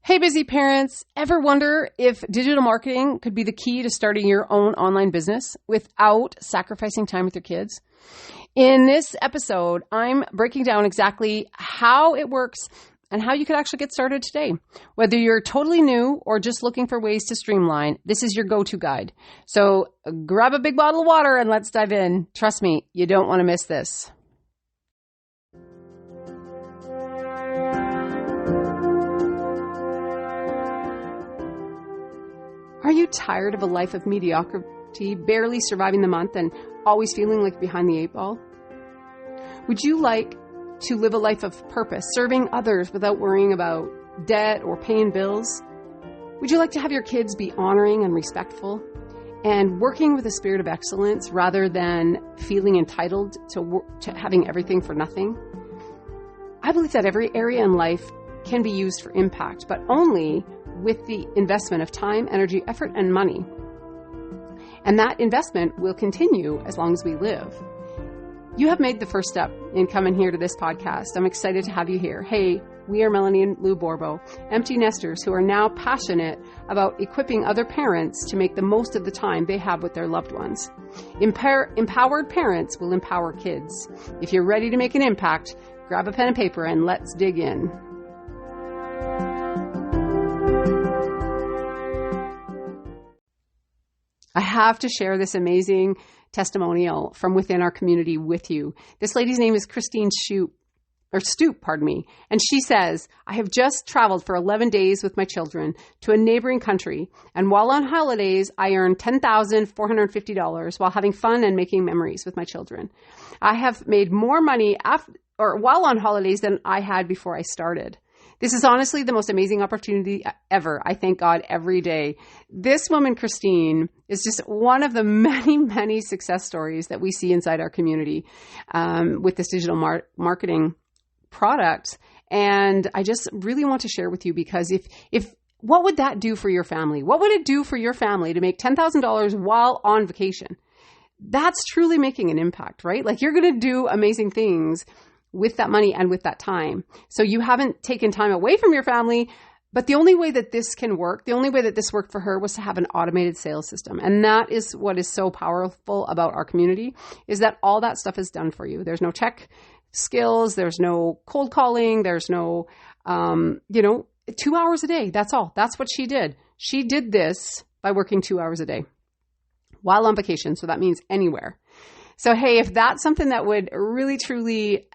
Hey, busy parents, ever wonder if digital marketing could be the key to starting your own online business without sacrificing time with your kids? In this episode, I'm breaking down exactly how it works and how you could actually get started today. Whether you're totally new or just looking for ways to streamline, this is your go-to guide. So grab a big bottle of water and let's dive in. Trust me, you don't want to miss this. Are you tired of a life of mediocrity, barely surviving the month and always feeling like behind the eight ball? Would you like to live a life of purpose, serving others without worrying about debt or paying bills? Would you like to have your kids be honoring and respectful and working with a spirit of excellence rather than feeling entitled to having everything for nothing? I believe that every area in life can be used for impact, but only with the investment of time, energy, effort, and money. And that investment will continue as long as we live. You have made the first step in coming here to this podcast. I'm excited to have you here. Hey, we are Melanie and Lou Borbo, empty nesters who are now passionate about equipping other parents to make the most of the time they have with their loved ones. Empowered parents will empower kids. If you're ready to make an impact, grab a pen and paper and let's dig in. I have to share this amazing testimonial from within our community with you. This lady's name is Christine Stoop, and she says, I have just traveled for 11 days with my children to a neighboring country, and while on holidays, I earned $10,450 while having fun and making memories with my children. I have made more money while on holidays than I had before I started. This is honestly the most amazing opportunity ever. I thank God every day. This woman, Christine, is just one of the many, many success stories that we see inside our community with this digital marketing product. And I just really want to share with you because if what would that do for your family? What would it do for your family to make $10,000 while on vacation? That's truly making an impact, right? Like you're going to do amazing things with that money and with that time. So you haven't taken time away from your family, but the only way that this can work, the only way that this worked for her was to have an automated sales system. And that is what is so powerful about our community, is that all that stuff is done for you. There's no tech skills, there's no cold calling, there's no, 2 hours a day. That's all. That's what she did. She did this by working 2 hours a day while on vacation. So that means anywhere. So, hey, if that's something that would really, truly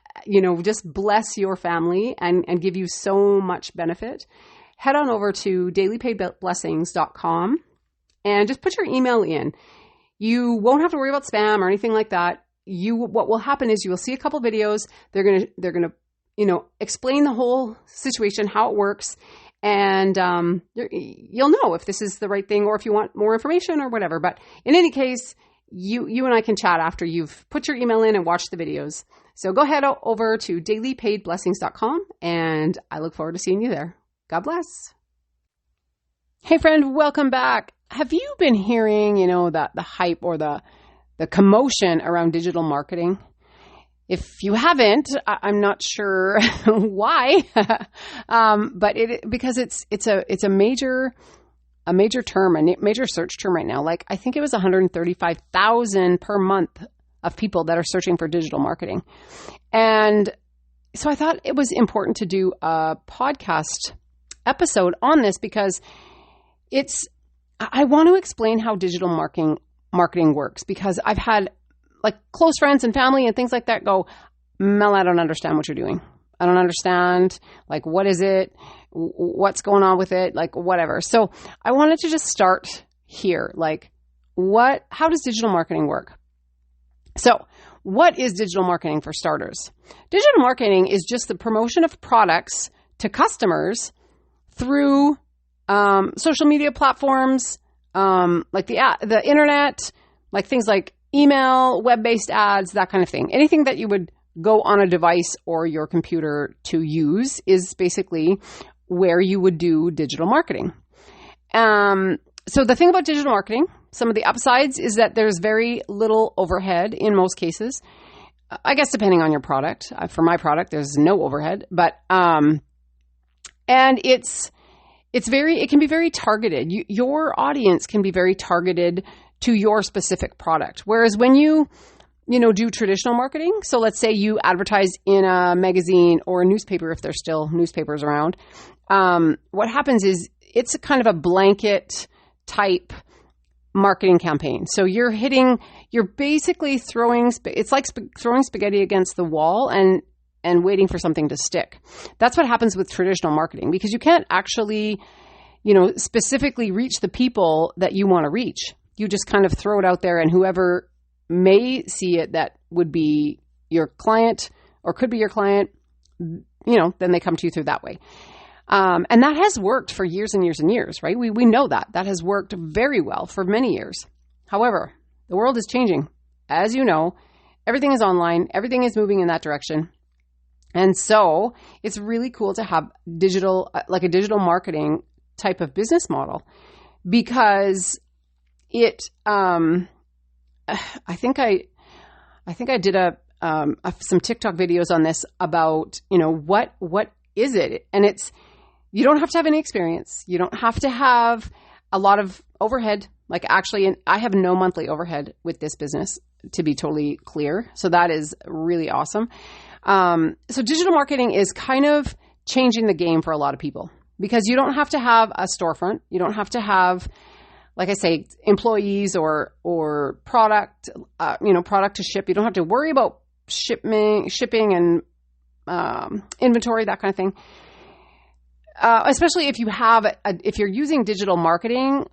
just bless your family and give you so much benefit, head on over to dailypaidblessings.com and just put your email in. You won't have to worry about spam or anything like that. What will happen is you will see a couple videos. They're going to explain the whole situation, how it works, and you'll know if this is the right thing or if you want more information or whatever. But in any case, you and I can chat after you've put your email in and watched the videos. So go head over to dailypaidblessings.com and I look forward to seeing you there. God bless. Hey friend, welcome back. Have you been hearing, the hype or the commotion around digital marketing? If you haven't, I'm not sure why, but because it's a major term, a major search term right now. Like I think it was 135,000 per month of people that are searching for digital marketing. And so I thought it was important to do a podcast episode on this because I want to explain how digital marketing works, because I've had like close friends and family and things like that go, Mel, I don't understand what you're doing. I don't understand. Like, what is it? What's going on with it? Like, whatever. So I wanted to just start here. Like, how does digital marketing work? So what is digital marketing for starters? Digital marketing is just the promotion of products to customers through social media platforms, like the internet, like things like email, web-based ads, that kind of thing. Anything that you would go on a device or your computer to use is basically where you would do digital marketing. So the thing about digital marketing, some of the upsides is that there's very little overhead in most cases. I guess depending on your product. For my product, there's no overhead, but and it can be very targeted. Your audience can be very targeted to your specific product. Whereas when you do traditional marketing, so let's say you advertise in a magazine or a newspaper, if there's still newspapers around, what happens is it's a kind of a blanket type marketing campaign. So you're basically it's like throwing spaghetti against the wall and waiting for something to stick. That's what happens with traditional marketing, because you can't actually, specifically reach the people that you want to reach. You just kind of throw it out there, and whoever may see it that would be your client or could be your client, then they come to you through that way. And that has worked for years and years and years, right? We know that has worked very well for many years. However, the world is changing. As you know, everything is online. Everything is moving in that direction. And so it's really cool to have a digital marketing type of business model, because it, I think I did some TikTok videos on this about, what is it? And you don't have to have any experience. You don't have to have a lot of overhead. Like, actually, I have no monthly overhead with this business, to be totally clear. So that is really awesome. So digital marketing is kind of changing the game for a lot of people, because you don't have to have a storefront. You don't have to have, like I say, employees or product, product to ship. You don't have to worry about shipping and inventory, that kind of thing. Especially if if you're using digital marketing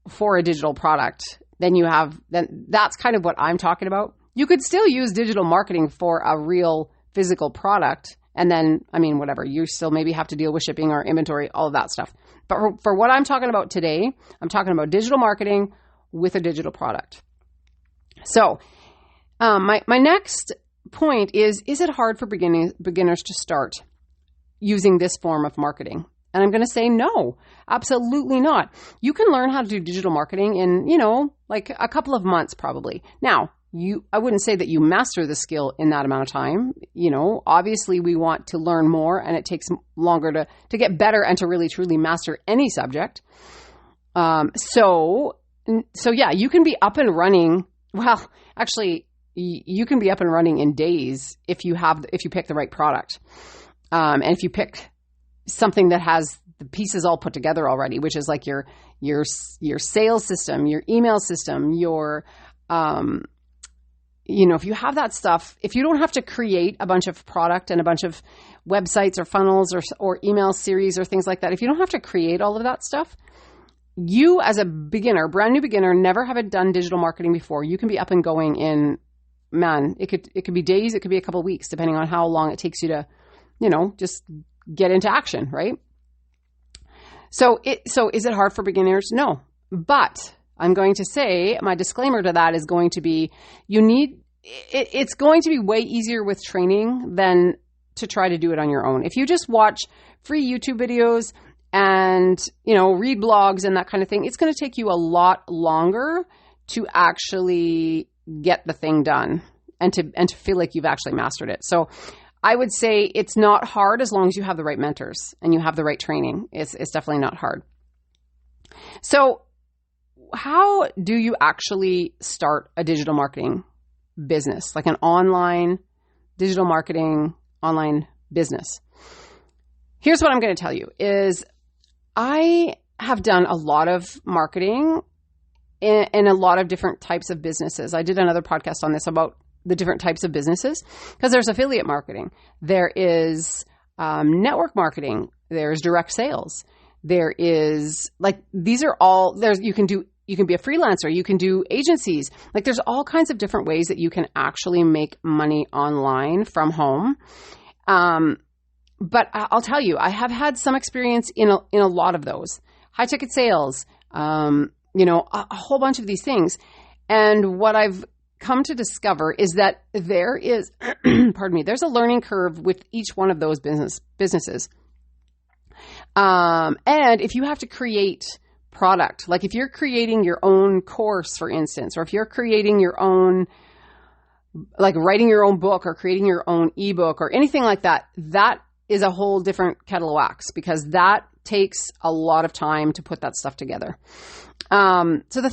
for a digital product, then that's kind of what I'm talking about. You could still use digital marketing for a real physical product, and then, whatever, you still maybe have to deal with shipping or inventory, all of that stuff. But for what I'm talking about today, I'm talking about digital marketing with a digital product. So my next point is it hard for beginners to start using this form of marketing? And I'm going to say no, absolutely not. You can learn how to do digital marketing in, like a couple of months probably. Now, I wouldn't say that you master the skill in that amount of time. Obviously we want to learn more, and it takes longer to get better and to really truly master any subject. So yeah, you can be up and running. Well, actually, you can be up and running in days if you pick the right product. And if you pick something that has the pieces all put together already, which is like your sales system, your email system, your, if you have that stuff, if you don't have to create a bunch of product and a bunch of websites or funnels or email series or things like that, if you don't have to create all of that stuff, you as a beginner, brand new beginner, never have done digital marketing before, you can be up and going in, it could be days, it could be a couple of weeks, depending on how long it takes you to, just get into action, right? So is it hard for beginners? No. But I'm going to say my disclaimer to that is going to be it's going to be way easier with training than to try to do it on your own. If you just watch free YouTube videos and, read blogs and that kind of thing, it's going to take you a lot longer to actually get the thing done and to feel like you've actually mastered it. So I would say it's not hard as long as you have the right mentors and you have the right training. It's definitely not hard. So how do you actually start a digital marketing business, like an online digital marketing online business? Here's what I'm going to tell you is I have done a lot of marketing in a lot of different types of businesses. I did another podcast on this about the different types of businesses, because there's affiliate marketing, there is network marketing, there's direct sales, there is these are all, you can be a freelancer, you can do agencies, there's all kinds of different ways that you can actually make money online from home. But I'll tell you, I have had some experience in a lot of those high ticket sales, a whole bunch of these things. And what I've come to discover is that there is, there's a learning curve with each one of those businesses. And if you have to create product, like if you're creating your own course, for instance, or if you're creating your own, writing your own book or creating your own ebook or anything like that, that is a whole different kettle of wax, because that takes a lot of time to put that stuff together. So the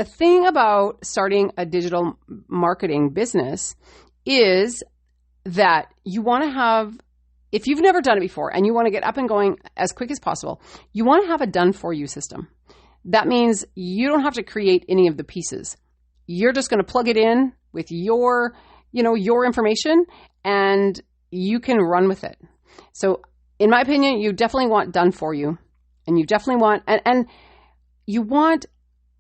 thing about starting a digital marketing business is that you want to have, if you've never done it before and you want to get up and going as quick as possible, you want to have a done for you system. That means you don't have to create any of the pieces. You're just going to plug it in with your information and you can run with it. So in my opinion, you definitely want done for you, and you definitely want, and you want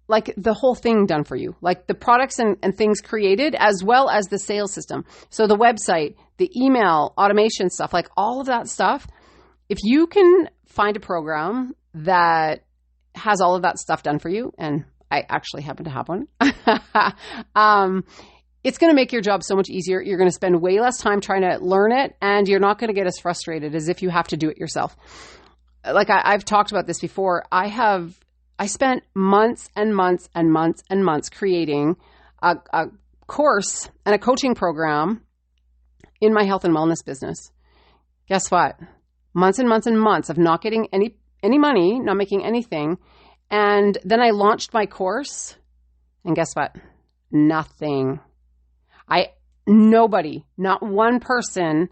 like the whole thing done for you, like the products and things created, as well as the sales system. So the website, the email, automation stuff, like all of that stuff. If you can find a program that has all of that stuff done for you, and I actually happen to have one, it's going to make your job so much easier. You're going to spend way less time trying to learn it, and you're not going to get as frustrated as if you have to do it yourself. Like I've talked about this before. I spent months and months and months and months creating a course and a coaching program in my health and wellness business. Guess what? Months and months and months of not getting any money, not making anything. And then I launched my course, and guess what? Nothing. Nobody, not one person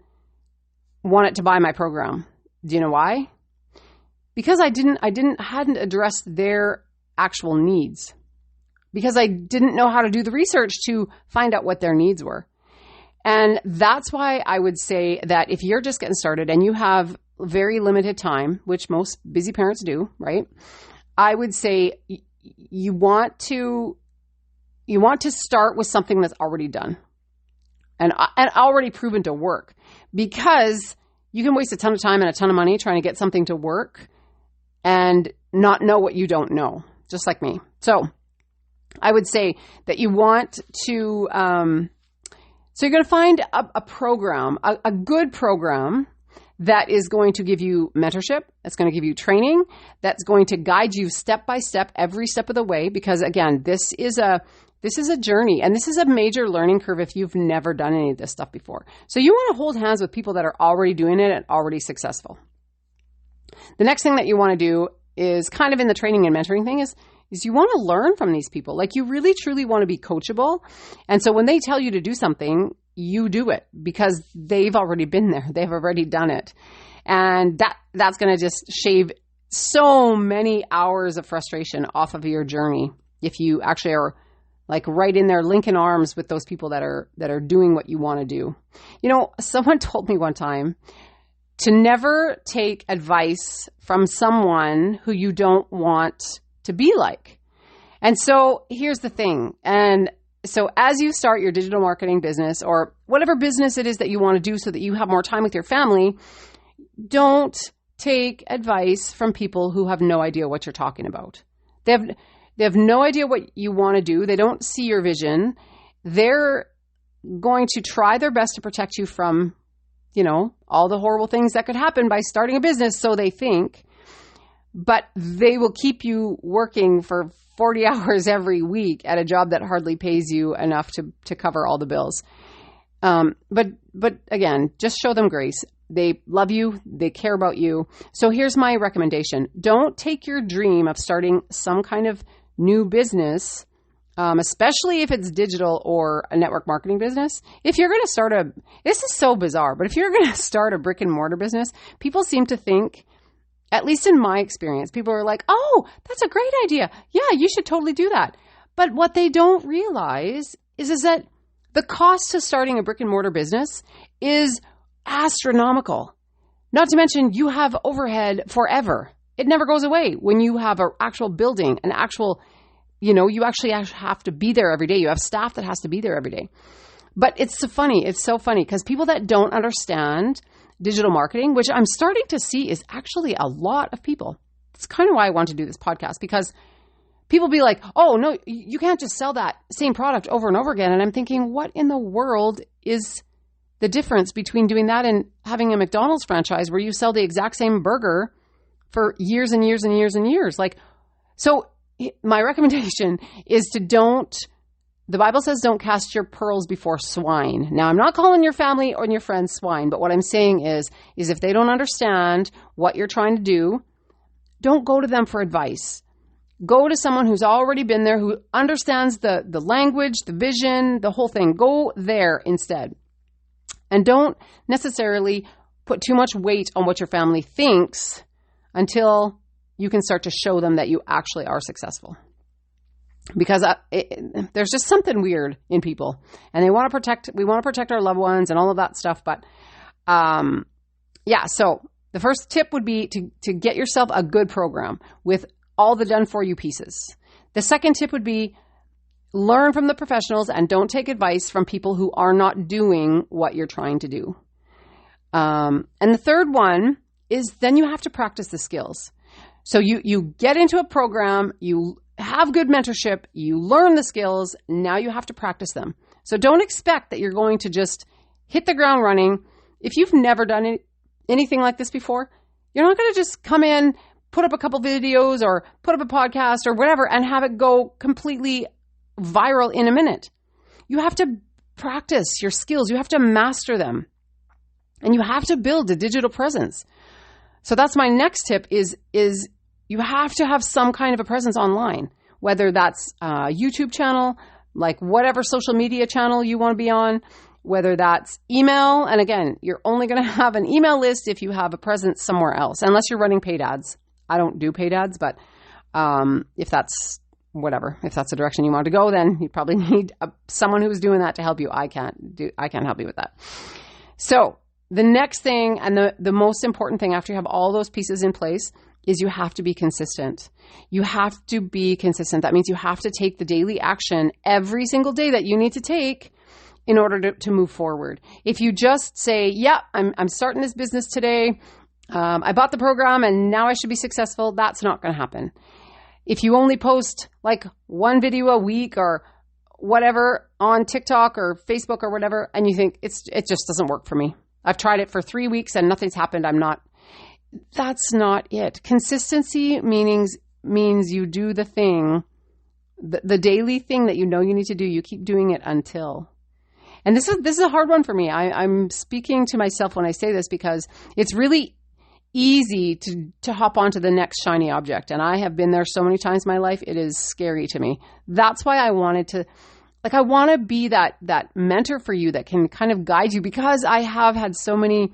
wanted to buy my program. Do you know why? Because I hadn't addressed their actual needs. Because I didn't know how to do the research to find out what their needs were. And that's why I would say that if you're just getting started and you have very limited time, which most busy parents do, right? I would say you want to start with something that's already done and already proven to work, because you can waste a ton of time and a ton of money trying to get something to work and not know what you don't know, just like me. So I would say that you want to, so you're going to find a program, a good program that is going to give you mentorship, that's going to give you training, that's going to guide you step by step, every step of the way, because again, this is a journey, and this is a major learning curve if you've never done any of this stuff before. So you want to hold hands with people that are already doing it and already successful. The next thing that you want to do is kind of in the training and mentoring thing is you want to learn from these people. Like you really, truly want to be coachable. And so when they tell you to do something, you do it because they've already been there. They've already done it. And that's going to just shave so many hours of frustration off of your journey if you actually are like right in there linking arms with those people that are doing what you want to do. You know, someone told me one time to never take advice from someone who you don't want to be like. And so here's the thing. And so as you start your digital marketing business or whatever business it is that you want to do so that you have more time with your family, don't take advice from people who have no idea what you're talking about. They have no idea what you want to do. They don't see your vision. They're going to try their best to protect you from, you know, all the horrible things that could happen by starting a business, so they think. But they will keep you working for 40 hours every week at a job that hardly pays you enough to cover all the bills. But again, just show them grace. They love you. They care about you. So here's my recommendation. Don't take your dream of starting some kind of new business, especially if it's digital or a network marketing business. If you're going to start this is so bizarre, but if you're going to start a brick and mortar business, people seem to think, at least in my experience, people are like, oh, that's a great idea. Yeah, you should totally do that. But what they don't realize is that the cost to starting a brick and mortar business is astronomical. Not to mention you have overhead forever. It never goes away when you have an actual building, an actual, you actually have to be there every day. You have staff that has to be there every day. But it's so funny. It's so funny because people that don't understand digital marketing, which I'm starting to see is actually a lot of people. It's kind of why I want to do this podcast, because people be like, oh, no, you can't just sell that same product over and over again. And I'm thinking, what in the world is the difference between doing that and having a McDonald's franchise where you sell the exact same burger for years and years and years and years? Like, so my recommendation is the Bible says don't cast your pearls before swine. Now, I'm not calling your family or your friends swine, but what I'm saying is if they don't understand what you're trying to do, don't go to them for advice. Go to someone who's already been there, who understands the language, the vision, the whole thing. Go there instead. And don't necessarily put too much weight on what your family thinks until you can start to show them that you actually are successful. Because there's just something weird in people, and we want to protect our loved ones and all of that stuff. But so the first tip would be to get yourself a good program with all the done for you pieces. The second tip would be learn from the professionals and don't take advice from people who are not doing what you're trying to do. And the third one is then you have to practice the skills. So you get into a program, you have good mentorship, you learn the skills, now you have to practice them. So don't expect that you're going to just hit the ground running. If you've never done anything like this before, you're not going to just come in, put up a couple videos or put up a podcast or whatever and have it go completely viral in a minute. You have to practice your skills. You have to master them. And you have to build a digital presence. So that's my next tip is you have to have some kind of a presence online, whether that's a YouTube channel, like whatever social media channel you want to be on, whether that's email. And again, you're only going to have an email list if you have a presence somewhere else, unless you're running paid ads. I don't do paid ads, but if that's the direction you want to go, then you probably need someone who's doing that to help you. I can't help you with that. So the next thing and the most important thing after you have all those pieces in place is you have to be consistent. You have to be consistent. That means you have to take the daily action every single day that you need to take in order to move forward. If you just say, yeah, I'm starting this business today, I bought the program and now I should be successful, that's not going to happen. If you only post like one video a week or whatever on TikTok or Facebook or whatever, and you think it just doesn't work for me. I've tried it for 3 weeks and nothing's happened. That's not it. Consistency means you do the thing, the daily thing that you know you need to do. You keep doing it until. And this is a hard one for me. I'm speaking to myself when I say this because it's really easy to hop onto the next shiny object. And I have been there so many times in my life. It is scary to me. That's why I want to be that mentor for you that can kind of guide you, because I have had so many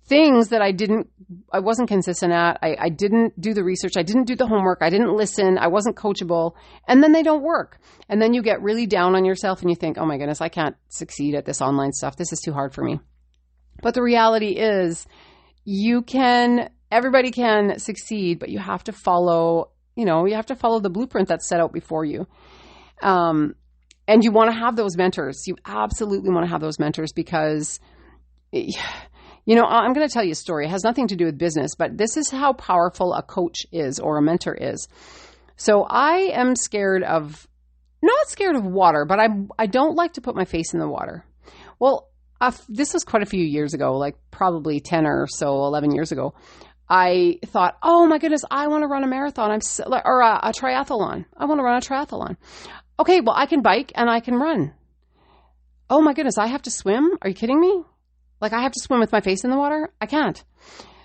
things that I wasn't consistent at. I didn't do the research. I didn't do the homework. I didn't listen. I wasn't coachable. And then they don't work. And then you get really down on yourself and you think, oh my goodness, I can't succeed at this online stuff. This is too hard for me. But the reality is everybody can succeed, but you have to follow the blueprint that's set out before you. And you want to have those mentors. You absolutely want to have those mentors because, I'm going to tell you a story. It has nothing to do with business, but this is how powerful a coach is or a mentor is. So I am not scared of water, but I don't like to put my face in the water. Well, this was quite a few years ago, like probably 10 or so, 11 years ago. I thought, oh my goodness, I want to run a marathon. Or a triathlon. I want to run a triathlon. Okay, well, I can bike and I can run. Oh my goodness, I have to swim? Are you kidding me? Like I have to swim with my face in the water? I can't.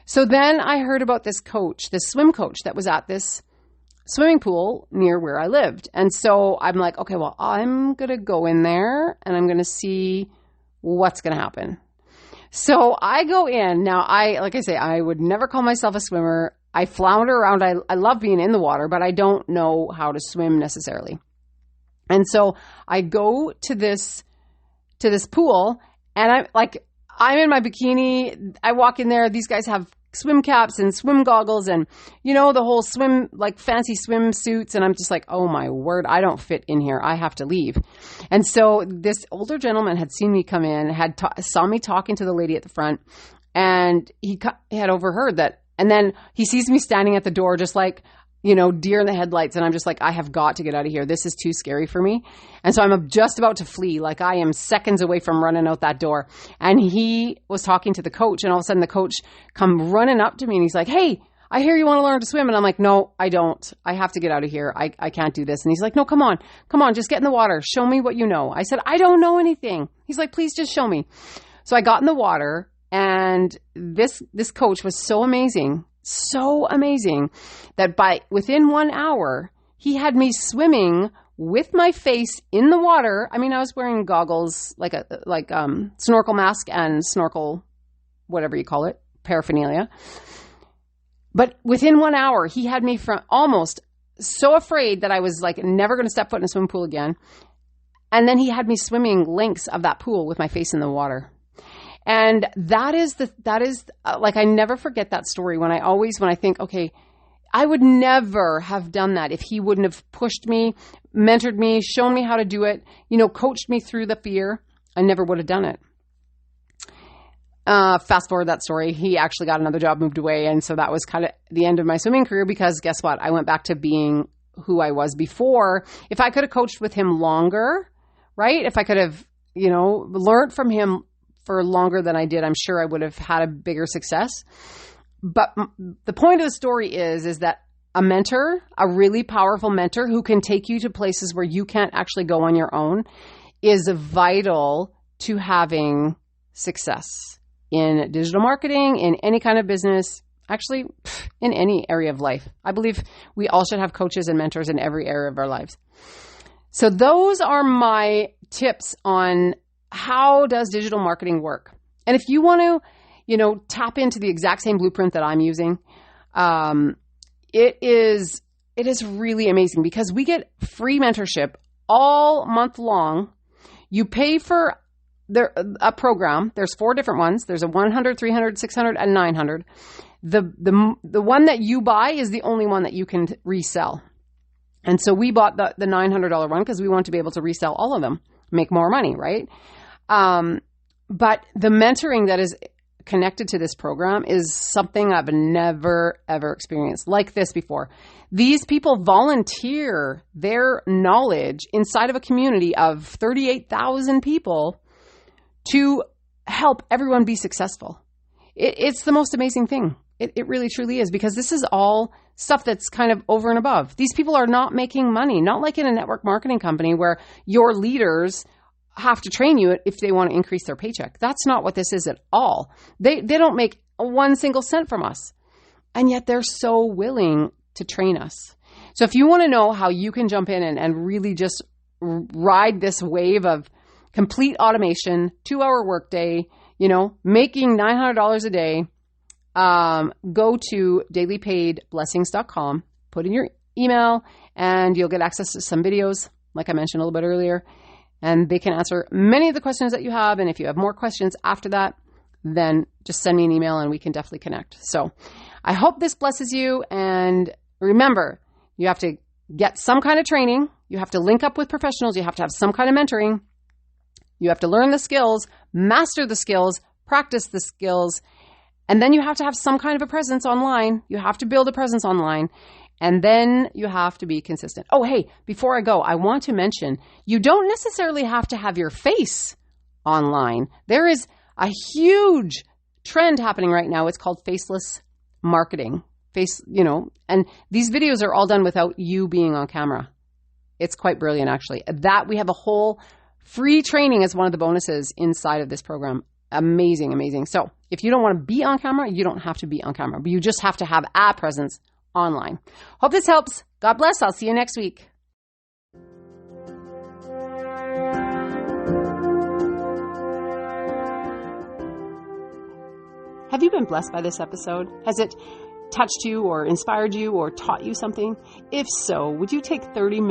So then I heard about this swim coach that was at this swimming pool near where I lived. And so I'm like, okay, well, I'm going to go in there and I'm going to see what's going to happen. So I go in. Now, like I say, I would never call myself a swimmer. I flounder around. I love being in the water, but I don't know how to swim necessarily. And so I go to this pool and I'm in my bikini. I walk in there. These guys have swim caps and swim goggles and, the whole swim, like fancy swim suits. And I'm just like, oh my word, I don't fit in here. I have to leave. And so this older gentleman had seen me come in, saw me talking to the lady at the front, and he had overheard that. And then he sees me standing at the door, just like, deer in the headlights. And I'm just like, I have got to get out of here. This is too scary for me. And so I'm just about to flee. Like I am seconds away from running out that door. And he was talking to the coach. And all of a sudden the coach come running up to me and he's like, hey, I hear you want to learn to swim. And I'm like, no, I don't. I have to get out of here. I can't do this. And he's like, no, come on, just get in the water. Show me what you know. I said, I don't know anything. He's like, please just show me. So I got in the water and this coach was so amazing. so amazing that within 1 hour, he had me swimming with my face in the water. I mean, I was wearing goggles, like snorkel mask and snorkel, whatever you call it, paraphernalia. But within 1 hour, he had me from almost so afraid that I was like never going to step foot in a swimming pool again. And then he had me swimming lengths of that pool with my face in the water. And that is I never forget that story when I think, okay, I would never have done that if he wouldn't have pushed me, mentored me, shown me how to do it, coached me through the fear. I never would have done it. Fast forward that story, he actually got another job, moved away. And so that was kind of the end of my swimming career, because guess what? I went back to being who I was before. If I could have coached with him longer, right? If I could have, learned from him for longer than I did, I'm sure I would have had a bigger success. But the point of the story is that a mentor, a really powerful mentor who can take you to places where you can't actually go on your own, is vital to having success in digital marketing, in any kind of business, actually in any area of life. I believe we all should have coaches and mentors in every area of our lives. So those are my tips on how does digital marketing work. And if you want to, tap into the exact same blueprint that I'm using, it is really amazing, because we get free mentorship all month long. You pay for a program. There's 4 different ones. There's a 100, 300, 600, and 900. The one that you buy is the only one that you can resell. And so we bought the $900 one because we want to be able to resell all of them, make more money, right? But the mentoring that is connected to this program is something I've never, ever experienced like this before. These people volunteer their knowledge inside of a community of 38,000 people to help everyone be successful. It's the most amazing thing. It really, truly is, because this is all stuff that's kind of over and above. These people are not making money, not like in a network marketing company where your leaders have to train you if they want to increase their paycheck. That's not what this is at all. They don't make 1 single cent from us. And yet they're so willing to train us. So if you want to know how you can jump in and really just ride this wave of complete automation, 2-hour workday, making $900 a day, go to dailypaidblessings.com, put in your email, and you'll get access to some videos, like I mentioned a little bit earlier. And they can answer many of the questions that you have. And if you have more questions after that, then just send me an email and we can definitely connect. So I hope this blesses you. And remember, you have to get some kind of training. You have to link up with professionals. You have to have some kind of mentoring. You have to learn the skills, master the skills, practice the skills. And then you have to have some kind of a presence online. You have to build a presence online. And then you have to be consistent. Oh, hey, before I go, I want to mention, you don't necessarily have to have your face online. There is a huge trend happening right now. It's called faceless marketing. And these videos are all done without you being on camera. It's quite brilliant, actually. That we have a whole free training as one of the bonuses inside of this program. Amazing, amazing. So if you don't want to be on camera, you don't have to be on camera, but you just have to have a presence online. Hope this helps. God bless. I'll see you next week. Have you been blessed by this episode? Has it touched you or inspired you or taught you something? If so, would you take 30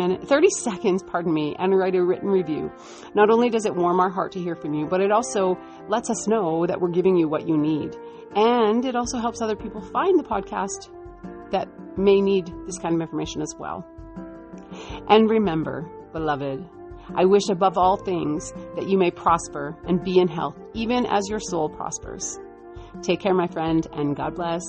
seconds, and write a written review? Not only does it warm our heart to hear from you, but it also lets us know that we're giving you what you need. And it also helps other people find the podcast that may need this kind of information as well. And remember, beloved, I wish above all things that you may prosper and be in health, even as your soul prospers. Take care, my friend, and God bless.